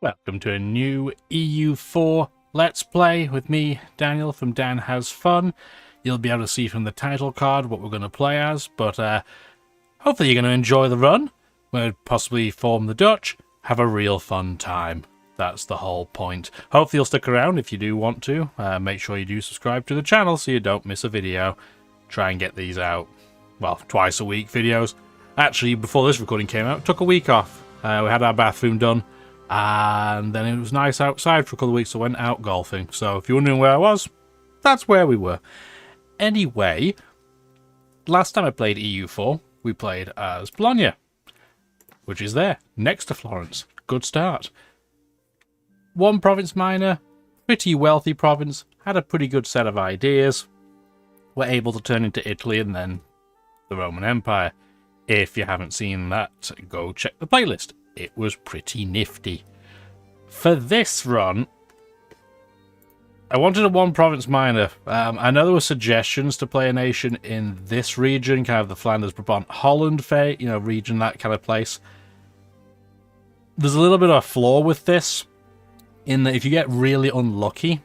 Welcome to a new EU4 Let's Play with me, Daniel, from Dan Has Fun. You'll be able to see from the title card what we're going to play as, but hopefully you're going to enjoy the run. We'll possibly form the Dutch, have a real fun time. That's the whole point. Hopefully you'll stick around if you do want to. Make sure you do subscribe to the channel so you don't miss a video. Try and get these out, well, twice a week videos. Actually, before this recording came out, took a week off. We had our bathroom done. And then it was nice outside for a couple of weeks, so I went out golfing. So if you're wondering where I was, that's where we were. Anyway, last time I played EU4, we played as Bologna, which is there, next to Florence. Good start. One province minor, pretty wealthy province, had a pretty good set of ideas. Were able to turn into Italy and then the Roman Empire. If you haven't seen that, go check the playlist. It was pretty nifty. For this run, I wanted a one province minor. I know there were suggestions to play a nation in this region, kind of the Flanders, Brabant, Holland, region, that kind of place. There's a little bit of a flaw with this, in that if you get really unlucky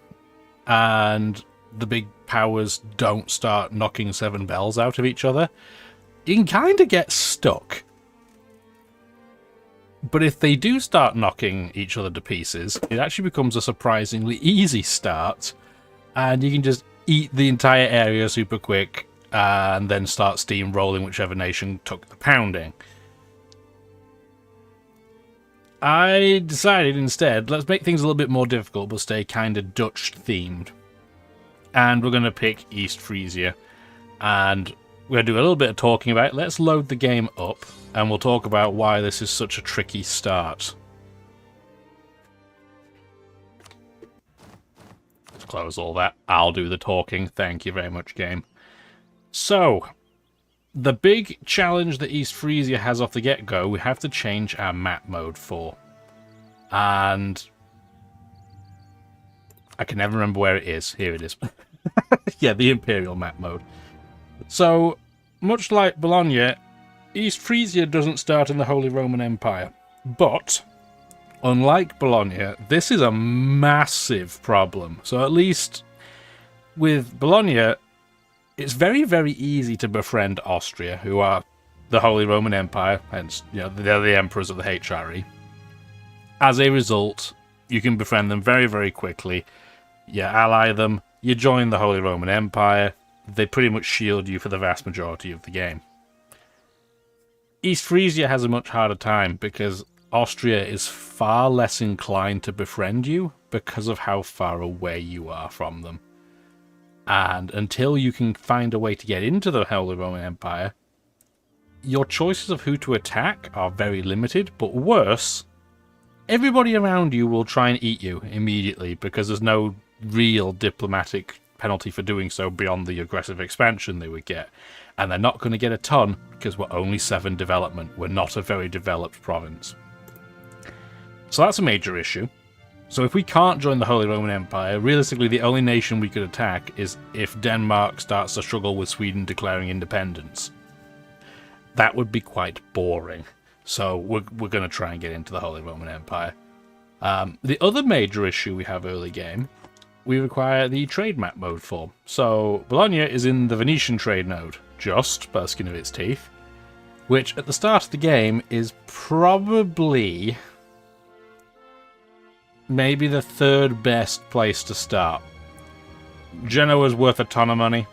and the big powers don't start knocking seven bells out of each other, you can kind of get stuck. But if they do start knocking each other to pieces, it actually becomes a surprisingly easy start, and you can just eat the entire area super quick and then start steamrolling whichever nation took the pounding. I decided instead, let's make things a little bit more difficult but stay kind of Dutch themed. And we're going to pick East Frisia, and we're going to do a little bit of talking about it. Let's load the game up, and we'll talk about why this is such a tricky start. Let's close all that. I'll do the talking. Thank you very much, game. So, the big challenge that East Frisia has off the get-go, we have to change our map mode for. And I can never remember where it is. Here it is. Yeah, the Imperial map mode. So, much like Bologna, East Frisia doesn't start in the Holy Roman Empire. But, unlike Bologna, this is a massive problem. So at least with Bologna, it's very, very easy to befriend Austria, who are the Holy Roman Empire, hence, they're the emperors of the HRE. As a result, you can befriend them very, very quickly. You ally them, you join the Holy Roman Empire. They pretty much shield you for the vast majority of the game. East Frisia has a much harder time because Austria is far less inclined to befriend you because of how far away you are from them. And until you can find a way to get into the Holy Roman Empire, your choices of who to attack are very limited, but worse, everybody around you will try and eat you immediately because there's no real diplomatic penalty for doing so beyond the aggressive expansion they would get. And they're not going to get a ton because we're only 7 development. We're not a very developed province. So that's a major issue. So if we can't join the Holy Roman Empire, realistically the only nation we could attack is if Denmark starts to struggle with Sweden declaring independence. That would be quite boring. So we're going to try and get into the Holy Roman Empire. The other major issue we have early game, we require the trade map mode for. So Bologna is in the Venetian trade node, just by the skin of its teeth, which at the start of the game is probably maybe the 3rd best place to start. Genoa's worth a ton of money.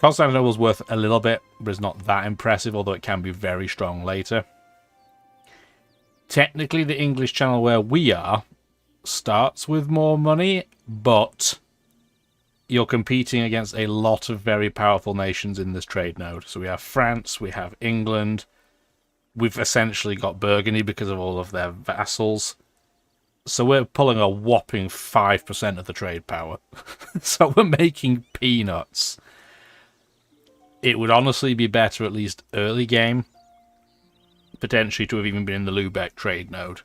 Constantinople's worth a little bit, but it's not that impressive, although it can be very strong later. Technically, the English Channel where we are starts with more money, but you're competing against a lot of very powerful nations in this trade node. So we have France, we have England, we've essentially got Burgundy because of all of their vassals. So we're pulling a whopping 5% of the trade power. So we're making peanuts. It would honestly be better, at least early game, potentially to have even been in the Lubeck trade node.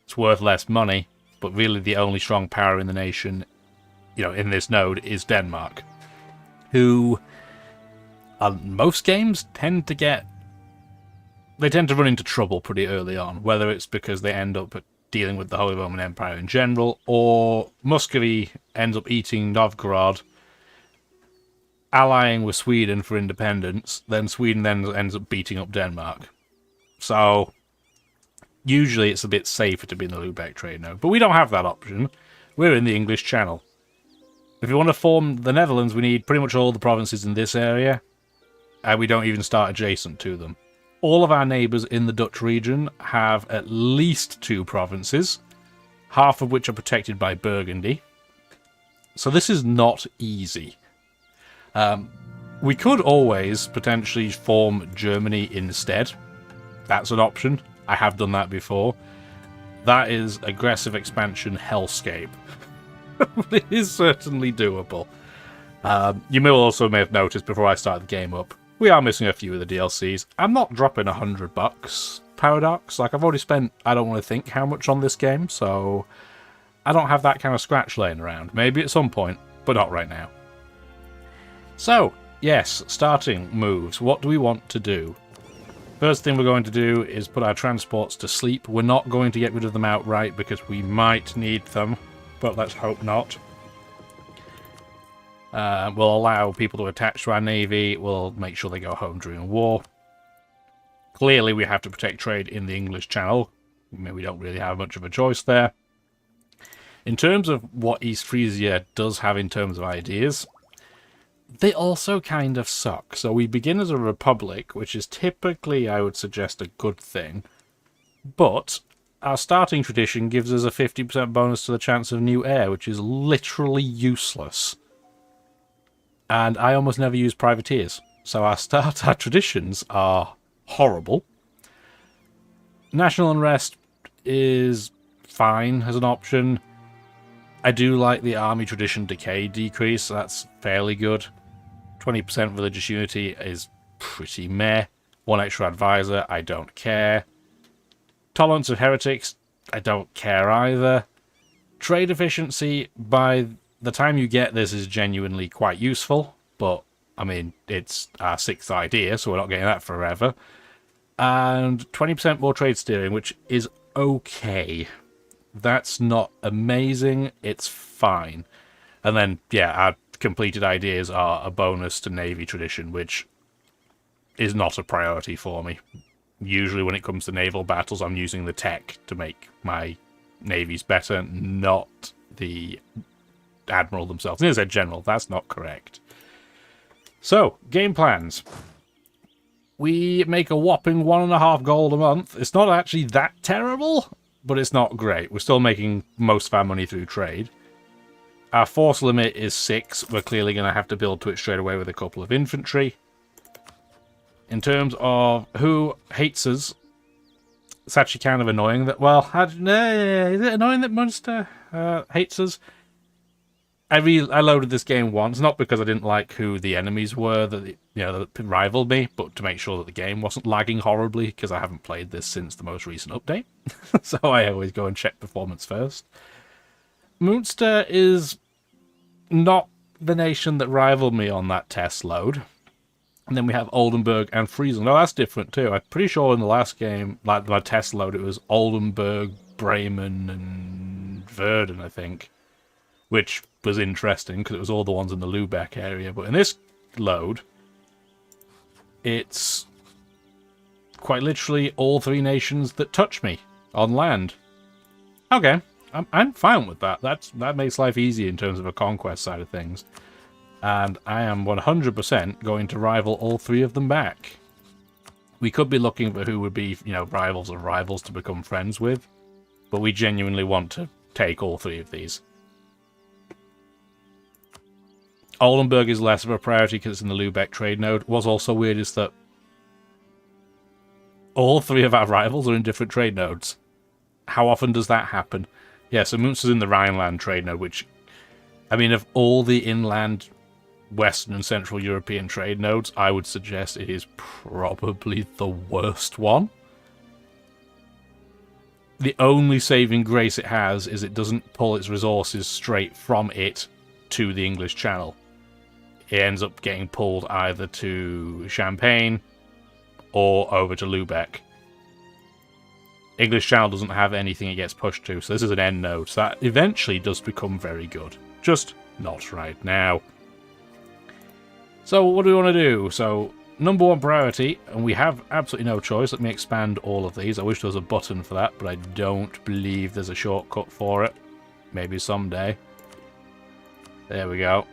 It's worth less money, but really the only strong power in the nation, in this node is Denmark, who, most games tend to run into trouble pretty early on, whether it's because they end up dealing with the Holy Roman Empire in general, or Muscovy ends up eating Novgorod, allying with Sweden for independence, then Sweden then ends up beating up Denmark. So, usually it's a bit safer to be in the Lubeck trade node, but we don't have that option. We're in the English Channel. If we want to form the Netherlands, we need pretty much all the provinces in this area, and we don't even start adjacent to them. All of our neighbours in the Dutch region have at least 2 provinces, half of which are protected by Burgundy. So this is not easy. We could always potentially form Germany instead. That's an option. I have done that before. That is aggressive expansion hellscape. But it is certainly doable. You may also have noticed before I start the game up, we are missing a few of the DLCs. I'm not dropping $100, Paradox. Like, I've already spent, I don't want to think how much on this game, so I don't have that kind of scratch laying around. Maybe at some point, but not right now. So, yes, starting moves. What do we want to do? First thing we're going to do is put our transports to sleep. We're not going to get rid of them outright because we might need them, but let's hope not. We'll allow people to attach to our navy. We'll make sure they go home during war. Clearly, we have to protect trade in the English Channel. I mean, we don't really have much of a choice there. In terms of what East Frisia does have in terms of ideas, they also kind of suck. So we begin as a republic, which is typically, I would suggest, a good thing. But our starting tradition gives us a 50% bonus to the chance of new heir, which is literally useless. And I almost never use privateers. So our traditions are horrible. National unrest is fine as an option. I do like the army tradition decay decrease. That's fairly good. 20% religious unity is pretty meh. 1 extra advisor, I don't care. Tolerance of heretics, I don't care either. Trade efficiency, by the time you get this, is genuinely quite useful. But, I mean, it's our 6th idea, so we're not getting that forever. And 20% more trade steering, which is okay. That's not amazing, it's fine. And then, yeah, our completed ideas are a bonus to navy tradition, which is not a priority for me. Usually when it comes to naval battles, I'm using the tech to make my navies better, not the admiral themselves. There's a general, that's not correct. So, game plans. We make a whopping 1.5 gold a month. It's not actually that terrible, but it's not great. We're still making most of our money through trade. Our force limit is 6. We're clearly going to have to build to it straight away with a couple of infantry. In terms of who hates us, it's actually kind of annoying that, well, is it annoying that Munster hates us? I loaded this game once, not because I didn't like who the enemies were that that rivaled me, but to make sure that the game wasn't lagging horribly, because I haven't played this since the most recent update. So I always go and check performance first. Munster is not the nation that rivaled me on that test load. And then we have Oldenburg and Frisian. Oh, that's different too. I'm pretty sure in the last game, like my test load, it was Oldenburg, Bremen, and Verden, I think. Which was interesting, because it was all the ones in the Lubeck area. But in this load, it's quite literally all 3 nations that touch me on land. Okay, I'm fine with that. That makes life easy in terms of a conquest side of things. And I am 100% going to rival all 3 of them back. We could be looking for who would be, rivals of rivals to become friends with. But we genuinely want to take all 3 of these. Oldenburg is less of a priority because it's in the Lubeck trade node. What's also weird is that all 3 of our rivals are in different trade nodes. How often does that happen? Yeah, so Munster's in the Rhineland trade node, which, I mean, of all the inland Western and Central European trade nodes, I would suggest it is probably the worst one. The only saving grace it has is it doesn't pull its resources straight from it to the English Channel. It ends up getting pulled either to Champagne or over to Lubeck. English Channel doesn't have anything it gets pushed to, so this is an end node. So that eventually does become very good. Just not right now. So what do we want to do? So number one priority, and we have absolutely no choice. Let me expand all of these. I wish there was a button for that, but I don't believe there's a shortcut for it. Maybe someday. There we go.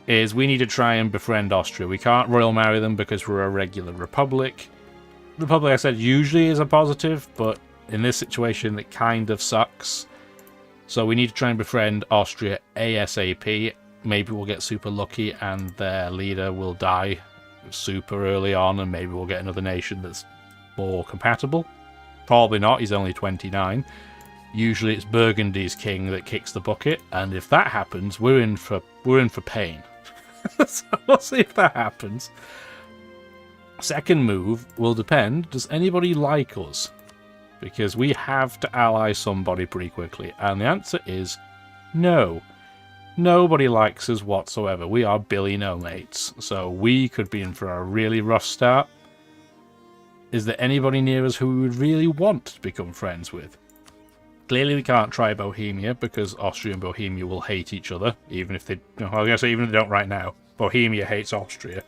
Is we need to try and befriend Austria. We can't royal marry them because we're a regular republic. Republic, I said, usually is a positive, but in this situation it kind of sucks. So we need to try and befriend Austria ASAP. Maybe we'll get super lucky and their leader will die super early on, and maybe we'll get another nation that's more compatible. Probably not, he's only 29. Usually it's Burgundy's king that kicks the bucket, and if that happens, we're in for pain. So we'll see if that happens. Second move will depend, does anybody like us? Because we have to ally somebody pretty quickly, and the answer is no. Nobody likes us whatsoever. We are Billy No Mates, so we could be in for a really rough start. Is there anybody near us who we would really want to become friends with? Clearly we can't try Bohemia, because Austria and Bohemia will hate each other, even if they... I was going to say, even if they don't right now. Bohemia hates Austria.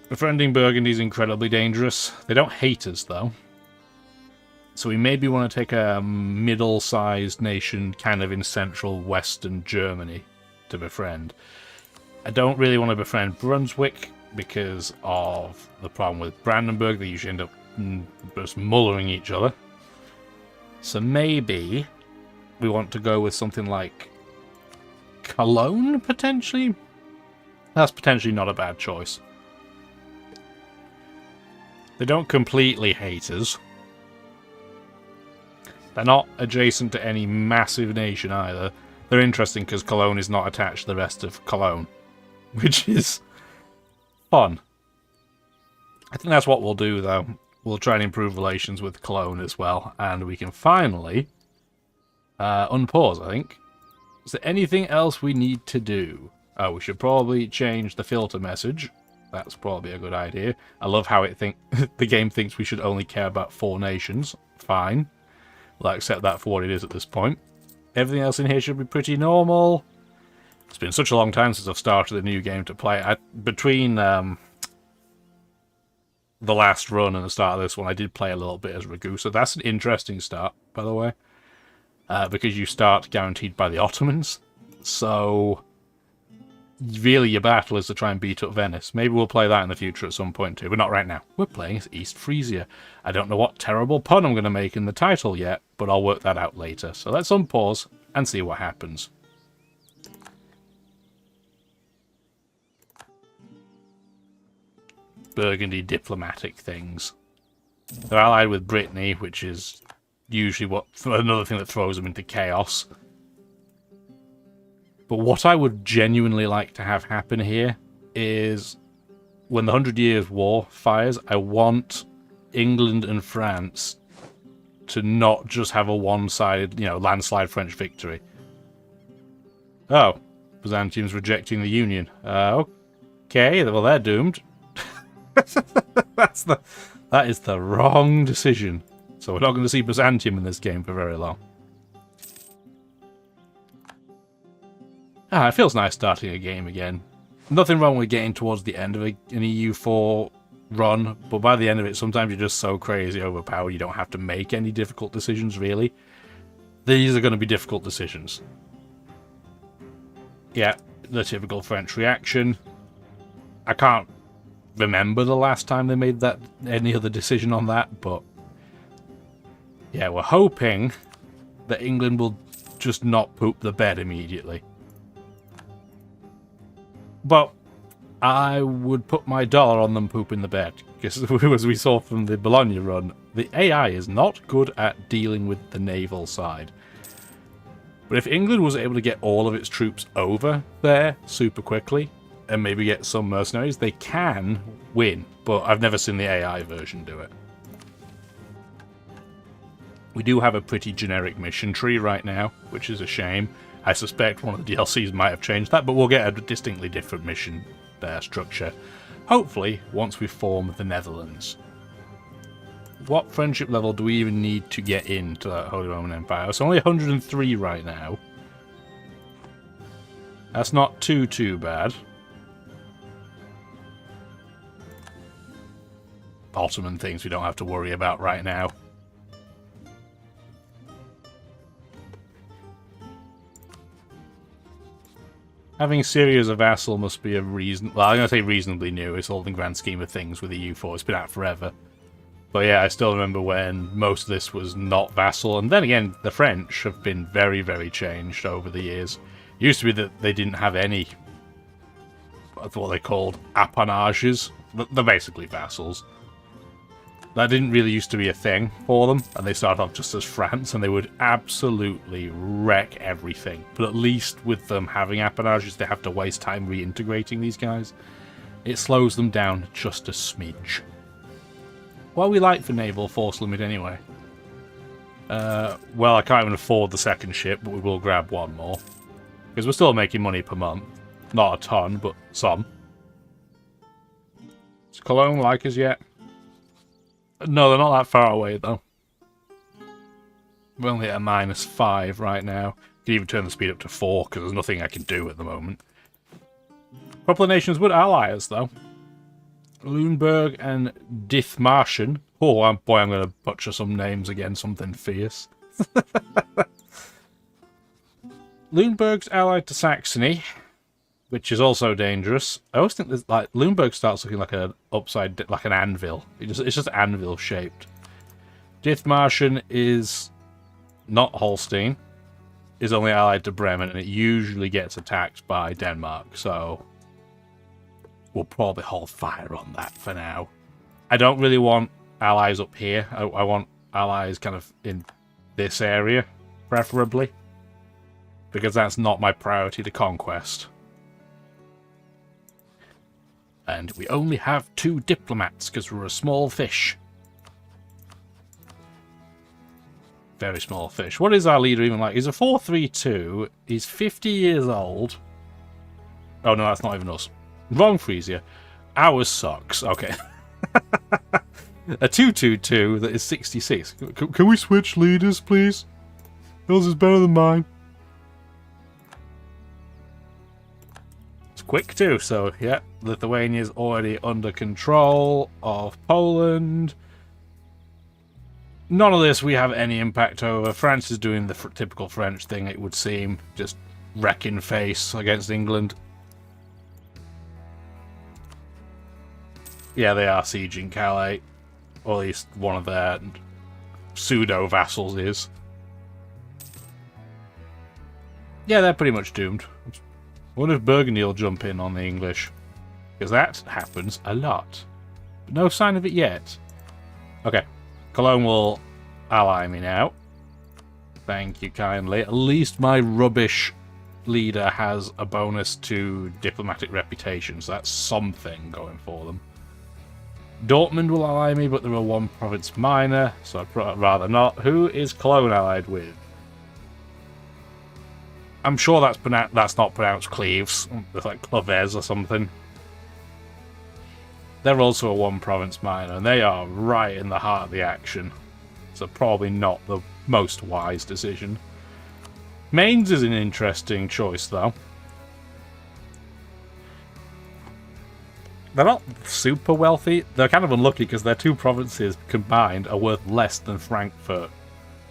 Befriending Burgundy is incredibly dangerous. They don't hate us, though. So we maybe want to take a middle-sized nation kind of in central western Germany to befriend. I don't really want to befriend Brunswick because of the problem with Brandenburg. They usually end up just mullering each other. So maybe we want to go with something like Cologne, potentially? That's potentially not a bad choice. They don't completely hate us. They're not adjacent to any massive nation either. They're interesting because Cologne is not attached to the rest of Cologne, which is fun. I think that's what we'll do, though. We'll try and improve relations with Cologne as well, and we can finally unpause, I think. Is there anything else we need to do? Oh, we should probably change the filter message. That's probably a good idea. I love how the game thinks we should only care about 4 nations. Fine. We'll accept that for what it is at this point. Everything else in here should be pretty normal. It's been such a long time since I've started a new game to play. Between the last run and the start of this one, I did play a little bit as Ragusa. That's an interesting start, by the way. Because you start guaranteed by the Ottomans. So really your battle is to try and beat up Venice. Maybe we'll play that in the future at some point too, but not right now. We're playing as East Frisia. I don't know what terrible pun I'm going to make in the title yet, but I'll work that out later. So let's unpause and see what happens. Burgundy diplomatic things. They're allied with Brittany, which is usually another thing that throws them into chaos. But what I would genuinely like to have happen here is when the 100 Years' War fires, I want England and France to not just have a one-sided, landslide French victory. Oh, Byzantium's rejecting the Union. Okay, well they're doomed. That is the wrong decision. So we're not going to see Byzantium in this game for very long. It feels nice starting a game again. Nothing wrong with getting towards the end of an EU4 run, but by the end of it, sometimes you're just so crazy overpowered you don't have to make any difficult decisions, really. These are going to be difficult decisions. Yeah, the typical French reaction. I can't remember the last time they made any other decision on that, but yeah, we're hoping that England will just not poop the bed immediately. But I would put my dollar on them pooping the bed, because as we saw from the Bologna run, the AI is not good at dealing with the naval side. But if England was able to get all of its troops over there super quickly, and maybe get some mercenaries, they can win. But I've never seen the AI version do it. We do have a pretty generic mission tree right now, which is a shame. I suspect one of the DLCs might have changed that, but we'll get a distinctly different mission structure. Hopefully, once we form the Netherlands. what friendship level do we even need to get into that Holy Roman Empire? It's only 103 right now. That's not too bad. Ottoman things we don't have to worry about right now. Having Syria as a vassal must be a reason. Well, I'm going to say reasonably new. It's all in the grand scheme of things with the EU4. It's been out forever. But yeah, I still remember when most of this was not vassal. And then again, the French have been very, very changed over the years. It used to be that they didn't have any, what they called appanages. They're basically vassals. That didn't really used to be a thing for them, and they started off just as France, and they would absolutely wreck everything. But at least with them having appanages, they have to waste time reintegrating these guys. It slows them down just a smidge. What are we like for naval force limit anyway? Well, I can't even afford the second ship, but we will grab one more. Because we're still making money per month. Not a ton, but some. Is Cologne like us yet? No, they're not that far away, though. We're only at a -5 right now. You can even turn the speed up to 4, because there's nothing I can do at the moment. A couple of nations would ally us, though. Lüneburg and Dithmarschen. Oh, boy, I'm going to butcher some names again, something fierce. Lüneburg's allied to Saxony, which is also dangerous. I always think that like Lüneburg starts looking like an like an anvil. It's just anvil shaped. Dithmarschen is not Holstein. Is only allied to Bremen, and it usually gets attacked by Denmark. So we'll probably hold fire on that for now. I don't really want allies up here. I want allies kind of in this area, preferably, because that's not my priority to conquest. And we only have 2 diplomats, because we're a small fish. Very small fish. What is our leader even like? He's a 432. He's 50 years old. Oh, no, that's not even us. Wrong Frisia. Ours sucks. Okay. A 222 that is 66. Can we switch leaders, please? Yours is better than mine. Quick too, so yeah, Lithuania's already under control of Poland. None of this we have any impact over. France is doing the typical French thing, it would seem, just wrecking face against England. Yeah, they are sieging Calais, or at least one of their pseudo vassals is. Yeah, they're pretty much doomed. I wonder if Burgundy will jump in on the English. Because that happens a lot. But no sign of it yet. Okay. Cologne will ally me now. Thank you kindly. At least my rubbish leader has a bonus to diplomatic reputation. So that's something going for them. Dortmund will ally me, but they're a 1 province minor. So I'd rather not. Who is Cologne allied with? I'm sure that's not pronounced Cleves. It's like Cloves or something. They're also a 1 province minor, and they are right in the heart of the action. So probably not the most wise decision. Mainz is an interesting choice, though. They're not super wealthy. They're kind of unlucky because their 2 provinces combined are worth less than Frankfurt.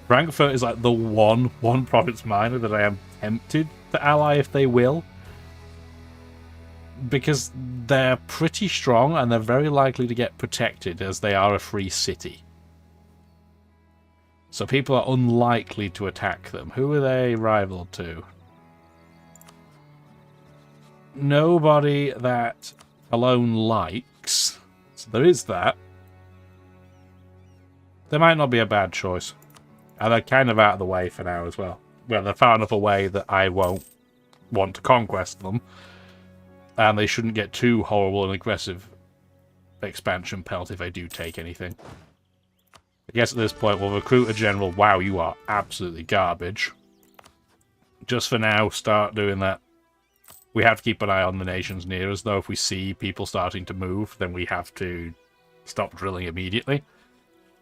Frankfurt is like the one province minor that I am tempted to ally if they will. Because they're pretty strong and they're very likely to get protected as they are a free city. So people are unlikely to attack them. Who are they rival to? Nobody that Cologne likes. So there is that. They might not be a bad choice. And they're kind of out of the way for now as well. Well, they're far enough away that I won't want to conquest them. And they shouldn't get too horrible and aggressive expansion penalty if they do take anything. I guess at this point we'll recruit a general. Wow, you are absolutely garbage. Just for now, start doing that. We have to keep an eye on the nations near us, though. If we see people starting to move, then we have to stop drilling immediately.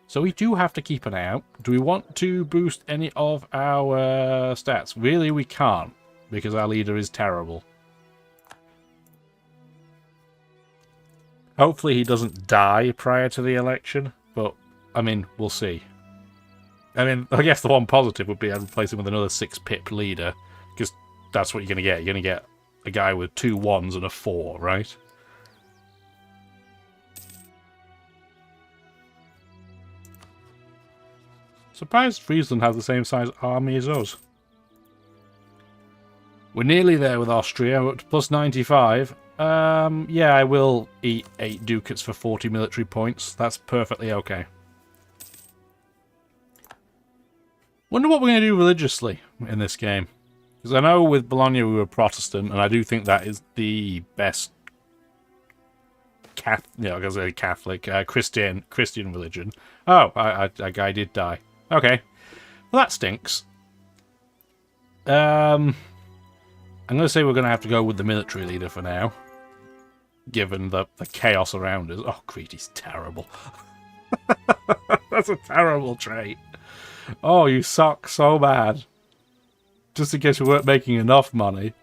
So we do have to keep an eye out. Do we want to boost any of our stats? Really, we can't, because our leader is terrible. Hopefully he doesn't die prior to the election, but, I mean, we'll see. I mean, I guess the one positive would be I'd replace him with another 6-pip leader, because that's what you're going to get. You're going to get a guy with 2 1s and a 4, right? Surprised Friesland has the same size army as us. We're nearly there with Austria. We're up to plus 95. Yeah, I will eat 8 ducats for 40 military points. That's perfectly okay. Wonder what we're going to do religiously in this game. Because I know with Bologna we were Protestant, and I do think that is the best Catholic, Christian religion. Oh, a guy did die. Okay. Well, that stinks. I'm going to say we're going to have to go with the military leader for now. Given the chaos around us. Oh, Creedy's terrible. That's a terrible trait. Oh, you suck so bad. Just in case we weren't making enough money.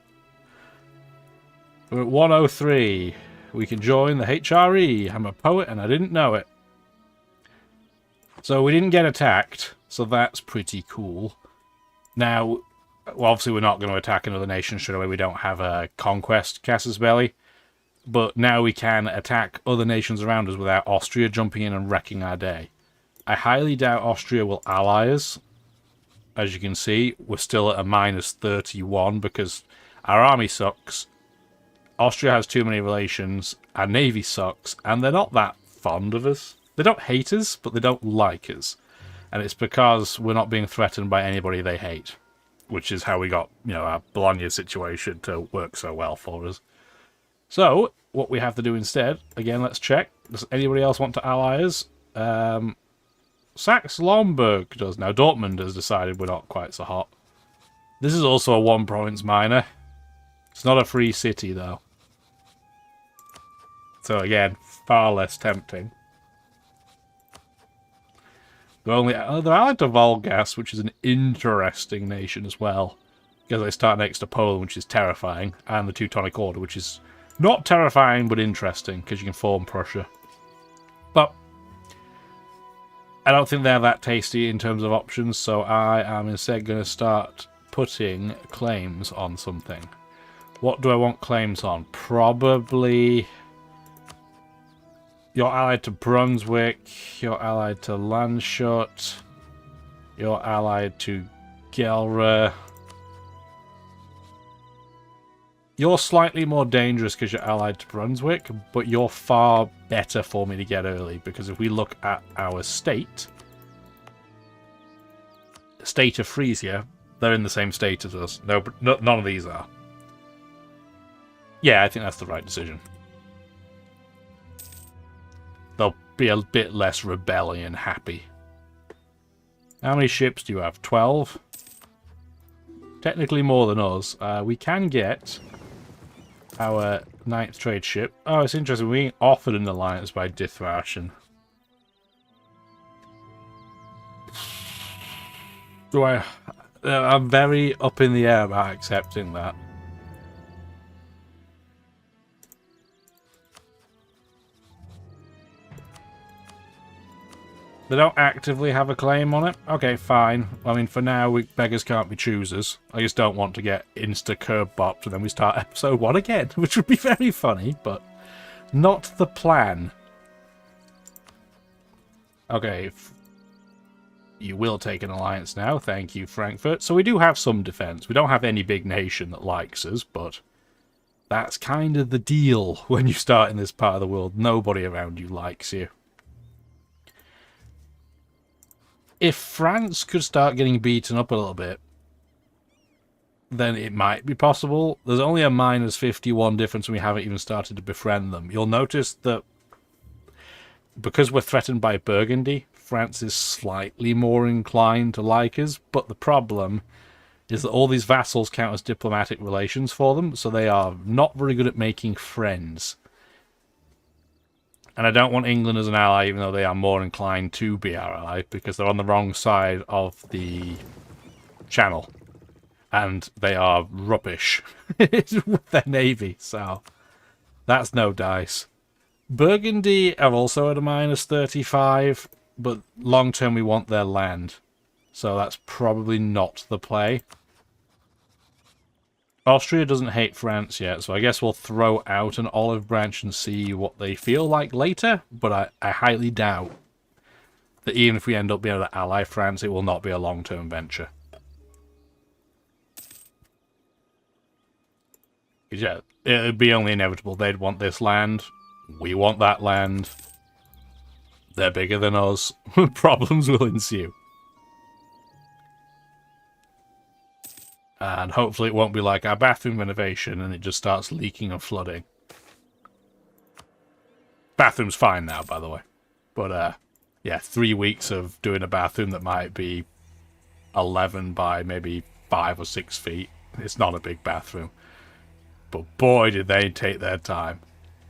We're at 103. We can join the HRE. I'm a poet and I didn't know it. So we didn't get attacked. So that's pretty cool. Now, well, obviously we're not going to attack another nation straight away. We don't have a conquest casus belli. But now we can attack other nations around us without Austria jumping in and wrecking our day. I highly doubt Austria will ally us. As you can see, we're still at a minus 31 because our army sucks. Austria has too many relations. Our navy sucks. And they're not that fond of us. They don't hate us, but they don't like us. And it's because we're not being threatened by anybody they hate. Which is how we got, you know, our Bologna situation to work so well for us. So, what we have to do instead, again, let's check. Does anybody else want to ally us? Saxe-Lauenburg does now. Dortmund has decided we're not quite so hot. This is also a one-province minor. It's not a free city, though. So, again, far less tempting. They're allied to Volgas, which is an interesting nation as well. Because they start next to Poland, which is terrifying, and the Teutonic Order, which is not terrifying, but interesting, because you can form Prussia. But I don't think they're that tasty in terms of options, so I am instead going to start putting claims on something. What do I want claims on? Probably you're allied to Brunswick, you're allied to Landshut, you're allied to Gelre. You're slightly more dangerous because you're allied to Brunswick, but you're far better for me to get early, because if we look at our state, the state of Frisia, they're in the same state as us. No, none of these are. Yeah, I think that's the right decision. They'll be a bit less rebellion happy. How many ships do you have? 12? Technically more than us. We can get our 9th trade ship. Oh, it's interesting. We're being offered an alliance by Dithmarschen. I'm very up in the air about accepting that. They don't actively have a claim on it? Okay, fine. I mean, for now, beggars can't be choosers. I just don't want to get insta-curb bopped and then we start episode 1 again, which would be very funny, but not the plan. Okay, you will take an alliance now. Thank you, Frankfurt. So we do have some defense. We don't have any big nation that likes us, but that's kind of the deal when you start in this part of the world. Nobody around you likes you. If France could start getting beaten up a little bit, then it might be possible. There's only a minus 51 difference and we haven't even started to befriend them. You'll notice that because we're threatened by Burgundy, France is slightly more inclined to like us, but the problem is that all these vassals count as diplomatic relations for them, so they are not very good at making friends. And I don't want England as an ally, even though they are more inclined to be our ally, because they're on the wrong side of the channel. And they are rubbish with their navy, so that's no dice. Burgundy are also at a -35, but long term we want their land. So that's probably not the play. Austria doesn't hate France yet, so I guess we'll throw out an olive branch and see what they feel like later, but I highly doubt that even if we end up being able to ally France, it will not be a long-term venture. Yeah, it would be only inevitable. They'd want this land. We want that land. They're bigger than us. Problems will ensue. And hopefully it won't be like our bathroom renovation and it just starts leaking and flooding. Bathroom's fine now, by the way. But, yeah, 3 weeks of doing a bathroom that might be 11 by maybe 5 or 6 feet. It's not a big bathroom. But boy, did they take their time.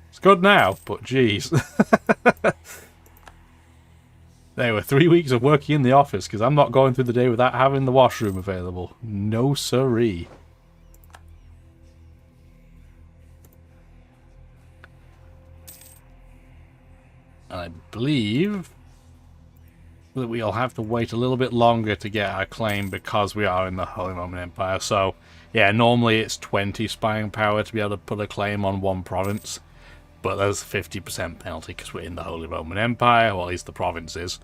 It's good now, but geez. They were 3 weeks of working in the office, because I'm not going through the day without having the washroom available. No siree. And I believe that we'll have to wait a little bit longer to get our claim because we are in the Holy Roman Empire. So, yeah, normally it's 20 spying power to be able to put a claim on one province. But there's a 50% penalty because we're in the Holy Roman Empire, or at least the province is.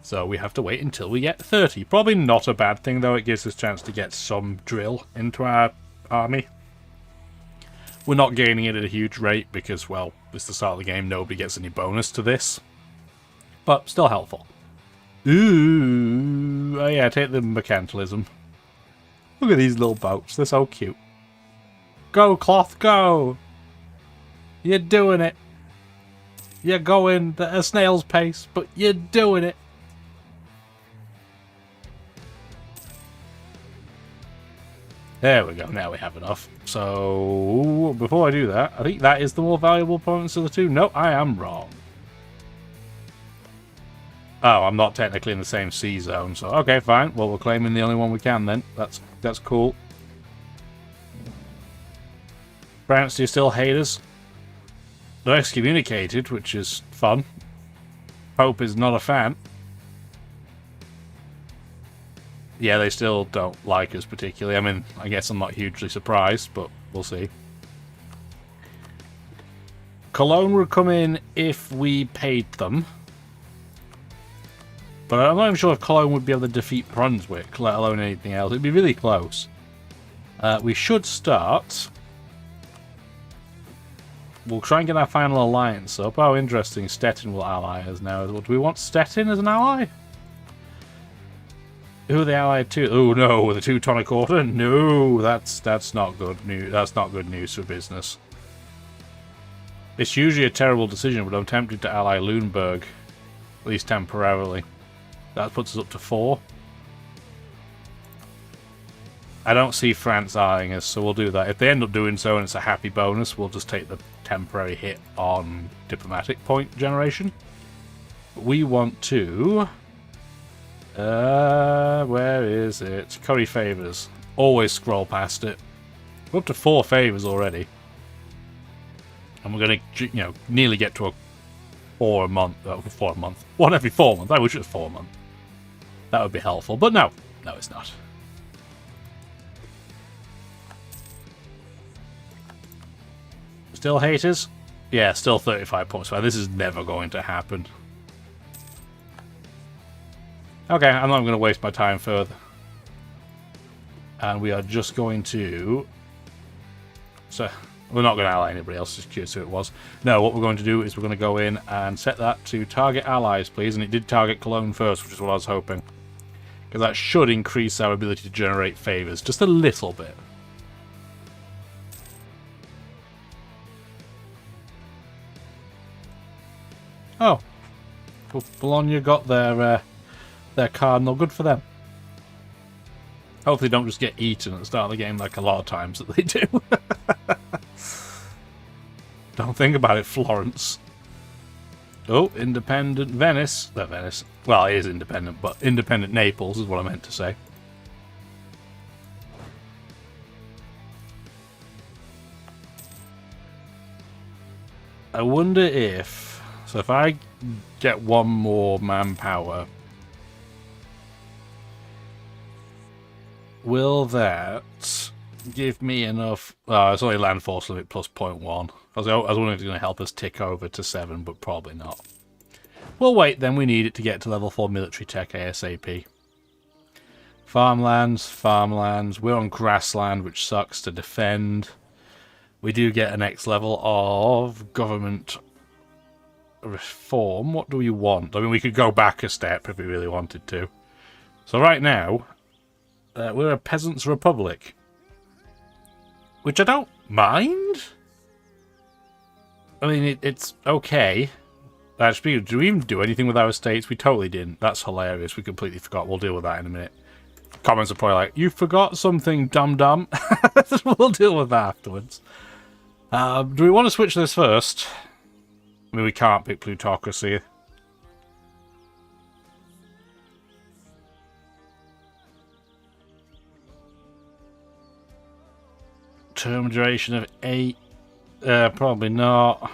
So we have to wait until we get 30. Probably not a bad thing, though. It gives us a chance to get some drill into our army. We're not gaining it at a huge rate because, well, it's the start of the game. Nobody gets any bonus to this. But still helpful. Ooh. Oh, yeah, take the mercantilism. Look at these little boats. They're so cute. Go, cloth, go! You're doing it. You're going at a snail's pace, but you're doing it. There we go. Now we have enough. So, before I do that, I think that is the more valuable province of the two. No, I am wrong. Oh, I'm not technically in the same sea zone, so okay, fine. Well, we're claiming the only one we can then. That's cool. France, do you still hate us? They're excommunicated, which is fun. Pope is not a fan. Yeah, they still don't like us particularly. I mean, I guess I'm not hugely surprised, but we'll see. Cologne would come in if we paid them. But I'm not even sure if Cologne would be able to defeat Brunswick, let alone anything else. It'd be really close. We should start. We'll try and get our final alliance up. Oh, interesting. Stettin will ally us now. Do we want Stettin as an ally? Who are they allied to? Oh no, the Teutonic Order? No, that's not good news. That's not good news for business. It's usually a terrible decision, but I'm tempted to ally Lüneburg, at least temporarily. That puts us up to 4. I don't see France eyeing us, so we'll do that. If they end up doing so and it's a happy bonus, we'll just take the temporary hit on diplomatic point generation. We want to... where is it? Curry favours. Always scroll past it. We're up to 4 favours already. And we're going to, you know, nearly get to a 4 a month. 4 a month. 1 every 4 months. I wish it was 4 a month. That would be helpful. But no. No, it's not. Still haters? Yeah, still 35 points. Well, this is never going to happen. Okay, I'm not going to waste my time further. And we are just going to... So, we're not going to ally anybody else, just curious who it was. No, what we're going to do is we're going to go in and set that to target allies, please. And it did target Cologne first, which is what I was hoping. Because that should increase our ability to generate favours, just a little bit. Oh. Well, Bologna got their cardinal. Good for them. Hopefully they don't just get eaten at the start of the game like a lot of times that they do. Don't think about it, Florence. Oh, independent Venice. Not Venice. Well, it is independent, but independent Naples is what I meant to say. I wonder if... So if I get one more manpower, will that give me enough... Oh, it's only land force limit plus 0.1. I was wondering if it's going to help us tick over to 7, but probably not. Well, wait, then we need it to get to level 4 military tech ASAP. Farmlands, farmlands. We're on grassland, which sucks to defend. We do get a next level of government reform. What do we want? I mean, we could go back a step if we really wanted to. So right now, we're a peasants' republic. Which I don't mind. I mean, it's okay. Actually, do we even do anything with our estates? We totally didn't. That's hilarious. We completely forgot. We'll deal with that in a minute. Comments are probably like, you forgot something, dum-dum. We'll deal with that afterwards. Do we want to switch this first? I mean, we can't pick plutocracy. Term duration of 8. Probably not.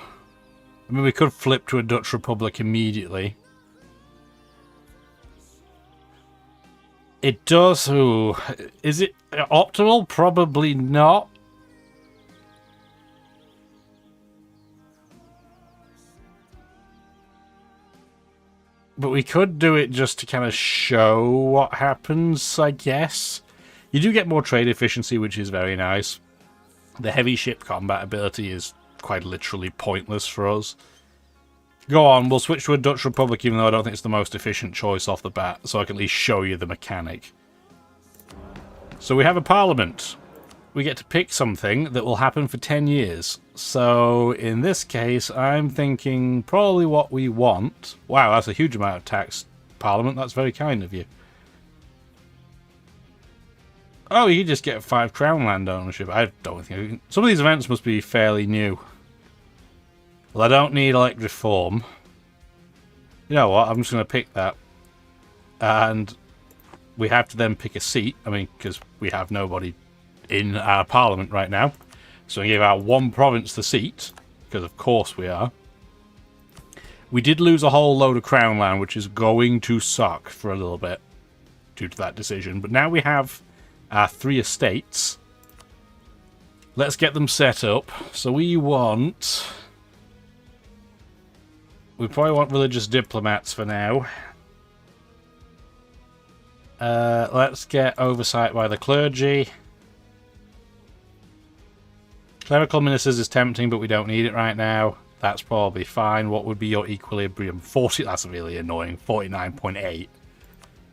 I mean, we could flip to a Dutch Republic immediately. It does. Ooh. Is it optimal? Probably not. But we could do it just to kind of show what happens, I guess. You do get more trade efficiency, which is very nice. The heavy ship combat ability is quite literally pointless for us. Go on, we'll switch to a Dutch Republic, even though I don't think it's the most efficient choice off the bat, so I can at least show you the mechanic. So we have a parliament. We get to pick something that will happen for 10 years. So in this case, I'm thinking probably what we want. Wow, that's a huge amount of tax, parliament. That's very kind of you. Oh, you just get 5 crown land ownership. I don't think... Some of these events must be fairly new. Well, I don't need elect reform. You know what? I'm just going to pick that. And we have to then pick a seat. I mean, because we have nobody in our parliament right now. So we give our one province the seat. Because of course we are. We did lose a whole load of crown land, which is going to suck for a little bit. Due to that decision. But now we have... our 3 estates. Let's get them set up. So we want... We probably want religious diplomats for now. Let's get oversight by the clergy. Clerical ministers is tempting, but we don't need it right now. That's probably fine. What would be your equilibrium? 40. That's really annoying. 49.8.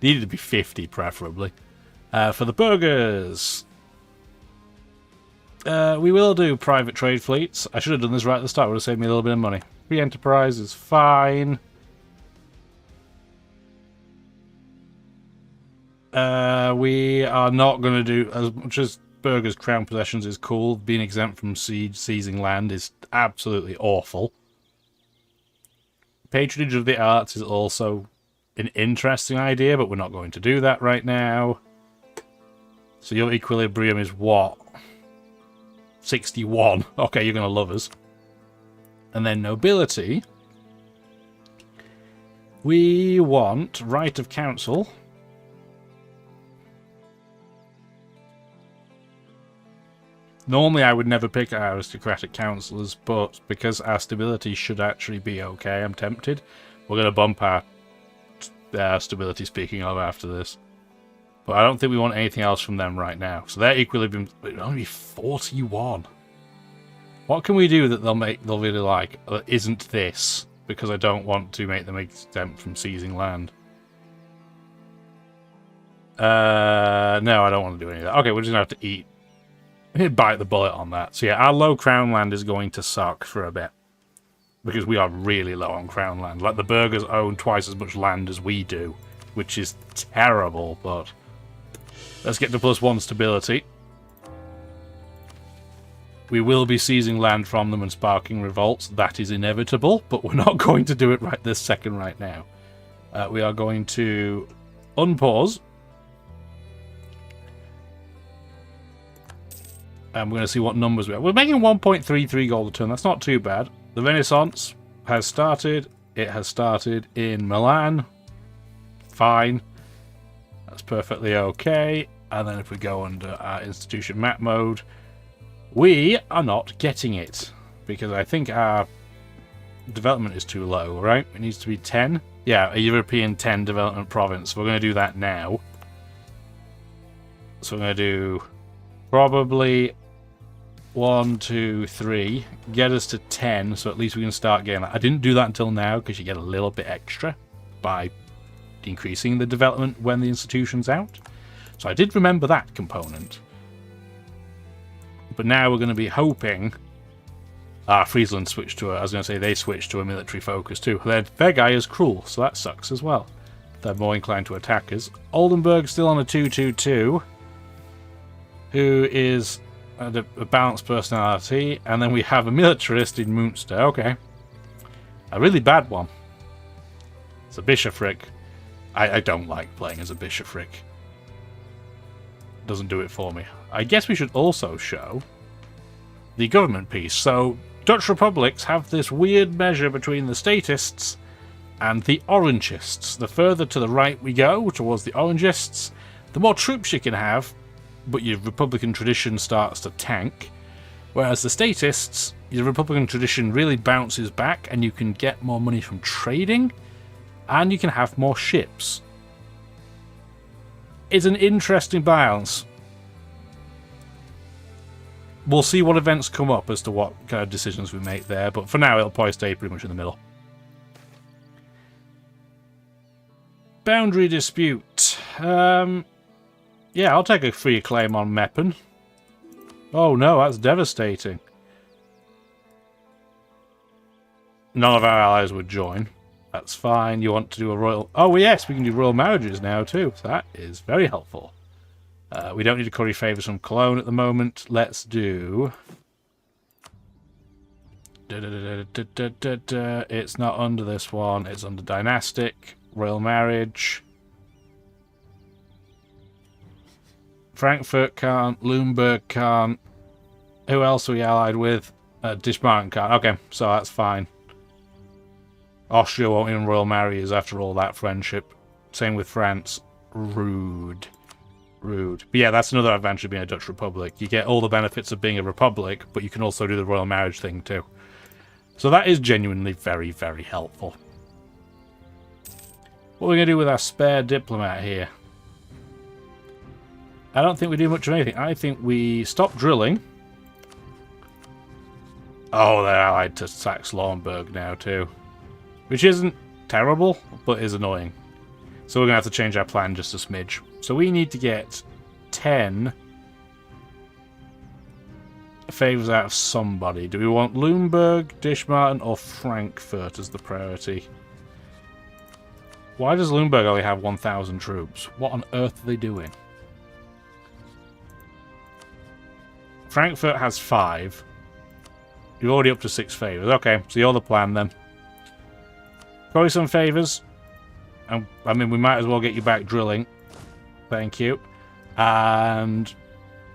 Needed to be 50, preferably. For the burghers, we will do private trade fleets. I should have done this right at the start. It would have saved me a little bit of money. Free enterprise is fine. We are not going to do, as much as burghers' crown possessions is cool, being exempt from seizing land is absolutely awful. Patronage of the arts is also an interesting idea, but we're not going to do that right now. So your equilibrium is what? 61. Okay, you're going to love us. And then nobility. We want right of council. Normally I would never pick our aristocratic councillors, but because our stability should actually be okay, I'm tempted. We're going to bump our stability, speaking of, after this. But I don't think we want anything else from them right now. So their equilibrium will only be 41. What can we do that they'll really like that isn't this? Because I don't want to make them exempt from seizing land. No, I don't want to do any of that. Okay, we're just going to have to eat. Bite the bullet on that. So yeah, our low crown land is going to suck for a bit. Because we are really low on crown land. Like, the burghers own twice as much land as we do. Which is terrible, but... Let's get to +1 stability. We will be seizing land from them and sparking revolts. That is inevitable, but we're not going to do it right this second right now. We are going to unpause. And we're going to see what numbers we have. We're making 1.33 gold a turn. That's not too bad. The Renaissance has started. It has started in Milan. Fine. That's perfectly okay. And then if we go under our institution map mode, we are not getting it. Because I think our development is too low, right? It needs to be 10. Yeah, a European 10 development province. We're going to do that now. So we're going to do probably 1, 2, 3, get us to 10, so at least we can start getting that. I didn't do that until now because you get a little bit extra by increasing the development when the institution's out. So I did remember that component. But now we're going to be hoping... Friesland switched to I was going to say they switched to a military focus too. Their guy is cruel, so that sucks as well. They're more inclined to attack us. Oldenburg still on a 2-2-2, who is a balanced personality, and then we have a militarist in Munster. Okay. A really bad one. It's a bishopric. I don't like playing as a bishopric. Doesn't do it for me. I guess we should also show the government piece. So, Dutch republics have this weird measure between the statists and the orangists. The further to the right we go, towards the orangists, the more troops you can have, but your Republican tradition starts to tank. Whereas the statists, your Republican tradition really bounces back and you can get more money from trading and you can have more ships. It's an interesting balance. We'll see what events come up as to what kind of decisions we make there, but for now it'll probably stay pretty much in the middle. Boundary dispute. Yeah, I'll take a free claim on Meppen. Oh no, that's devastating. None of our allies would join. That's fine. You want to do a royal... Oh yes, we can do royal marriages now too. That is very helpful. We don't need to curry favours from Cologne at the moment. Let's do... It's not under this one. It's under dynastic. Royal marriage. Frankfurt can't. Lumberg can't. Who else are we allied with? Dishmarten can't. Okay, so that's fine. Austria won't even royal marry us after all that friendship. Same with France. Rude. Rude. But yeah, that's another advantage of being a Dutch republic. You get all the benefits of being a republic, but you can also do the royal marriage thing too. So that is genuinely very, very helpful. What are we going to do with our spare diplomat here? I don't think we do much of anything. I think we stop drilling. Oh, they're allied to Saxe-Lauenburg now too. Which isn't terrible, but is annoying. So we're going to have to change our plan just a smidge. So we need to get 10 favours out of somebody. Do we want Lumberg, Dishmarten, or Frankfurt as the priority? Why does Lumberg only have 1,000 troops? What on earth are they doing? Frankfurt has 5. You're already up to 6 favours. Okay, so you're the plan then. Probably some favours. I mean, we might as well get you back drilling. Thank you. And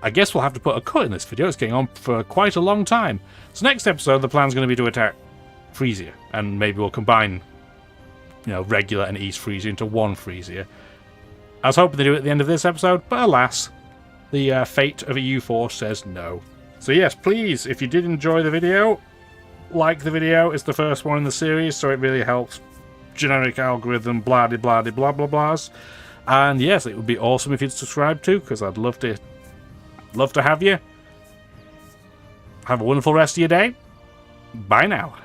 I guess we'll have to put a cut in this video. It's getting on for quite a long time. So next episode, the plan's going to be to attack Frisia. And maybe we'll combine, you know, regular and East Frisia into one Frisia. I was hoping to do it at the end of this episode, but alas, the fate of EU force says no. So yes, please, if you did enjoy the video, like the video. It's the first one in the series, so it really helps. Generic algorithm, blah de blah de blah blah blahs. And yes, it would be awesome if you'd subscribe too, because I'd love to have you. Have a wonderful rest of your day. Bye now.